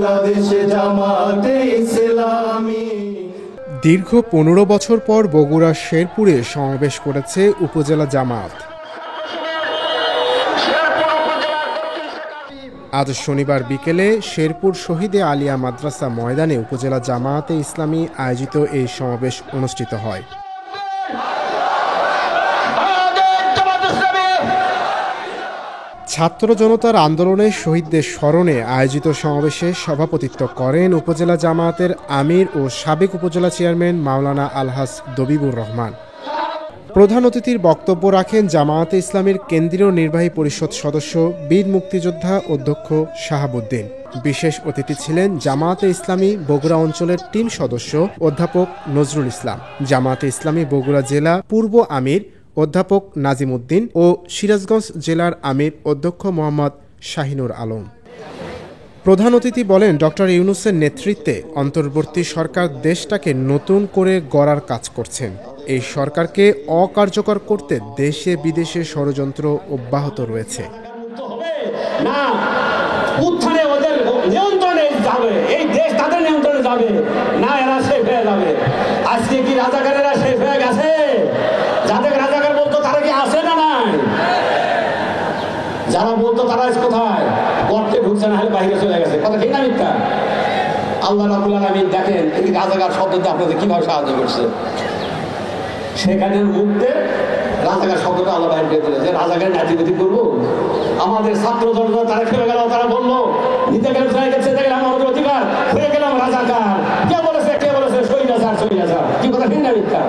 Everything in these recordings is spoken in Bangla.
বাংলাদেশ জামাতে ইসলামী। দীর্ঘ ১৫ বছর পর বগুড়ার শেরপুরে সমাবেশ করেছে উপজেলা জামাত। আজ শনিবার বিকেলে শেরপুর শহীদে আলিয়া মাদ্রাসা ময়দানে উপজেলা জামাতে ইসলামী আয়োজিত এই সমাবেশ অনুষ্ঠিত হয়। ছাত্র জনতার আন্দোলনে শহীদদের স্মরণে আয়োজিত সমাবেশে সভাপতিত্ব করেন উপজেলা জামায়াতের আমির ও সাবেক উপজেলা চেয়ারম্যান মাওলানা আলহাজ দবিবুর রহমান। প্রধান অতিথির বক্তব্য রাখেন জামায়াতে ইসলামীর কেন্দ্রীয় নির্বাহী পরিষদ সদস্য বীর মুক্তিযোদ্ধা অধ্যক্ষ শাহাবুদ্দিন। বিশেষ অতিথি ছিলেন জামায়াতে ইসলামী বগুড়া অঞ্চলের টিম সদস্য অধ্যাপক নজরুল ইসলাম, জামায়াতে ইসলামী বগুড়া জেলা পূর্ব আমির অধ্যাপক নাজিম উদ্দিন ও সিরাজগঞ্জ জেলার আমির অধ্যক্ষ মোহাম্মদ শাহিনুর আলম। প্রধান অতিথি বলেন, ডক্টর ইউনূসের নেতৃত্বে অন্তর্বর্তী সরকার দেশটাকে নতুন করে গড়ার কাজ করছেন। এই সরকারকে অকার্যকর করতে দেশে বিদেশে ষড়যন্ত্র অব্যাহত রয়েছে। আজকে কি রাজাকারেরা শেষ হয়ে গেছে? যাদের রাজাকার বলতো তারা কি আছে না নাই? যারা বলতো তারা কোথায়? গর্তে ঢুকছে না, হলে বাইরে চলে গেছে। কথা ঠিক না মিথ্যা? আল্লাহ রাব্বুল আলামিন দেখেন এই রাজাকার শব্দটা আপনাদের কিভাবে সাহায্য করছে। সেখানে মুক্তে রাজাকার শব্দটা আল্লাহ বাইরে করে দিলে যে রাজাকার নাচিগতি করবো। আমাদের ছাত্র জনতা তারা খেলে গেল, তারা বললো নিতে গেলে চলে গেছে, দেখলাম আমাদের অধিকার হয়ে গেলাম রাজাকার। কে বলেছে সৈরাচার কি কথা ঠিক না মিথ্যা?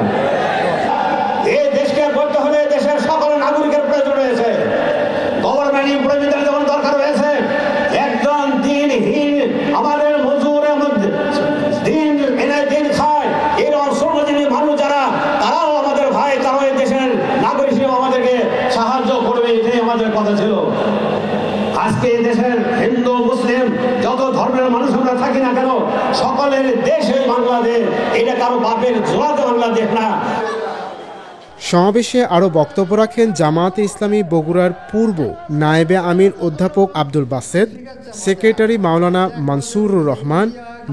এই দেশকে গড়তে হলে দেশের সকল নাগরিকের প্রয়োজন রয়েছে। গভর্নমেন্ট এমপ্লয়মেন্টের যেমন দরকার রয়েছে, একজন দিনহীন আমাদের মজুর দিন এনে দিন খায় এরকম শ্রমজীবী মানুষ যারা, তারাও আমাদের ভাই, তারাও এই দেশের নাগরিক হিসেবে আমাদেরকে সাহায্য করবে, এটাই আমাদের কথা ছিল। আজকে এই দেশের হিন্দু মুসলিম যত ধর্মের মানুষ আমরা থাকি না কেন, সকলের দেশ এই বাংলাদেশ, এটা কারো বাপের জোড়াতে বাংলাদেশ না। সমাবেশে আরও বক্তব্য রাখেন জামায়াতে ইসলামী বগুড়ার পূর্ব নায়েবে আমির অধ্যাপক আব্দুল বাসেদ, সেক্রেটারি মাওলানা মানসুরুর রহমান,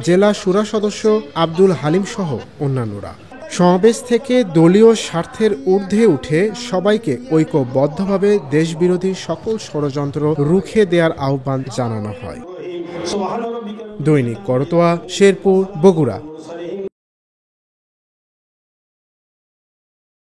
জেলা শুরা সদস্য আব্দুল হালিম সহ অন্যান্যরা। সমাবেশ থেকে দলীয় স্বার্থের ঊর্ধ্বে উঠে সবাইকে ঐক্যবদ্ধভাবে দেশবিরোধী সকল ষড়যন্ত্র রুখে দেওয়ার আহ্বান জানানো হয়। দৈনিক করতোয়া, শেরপুর, বগুড়া।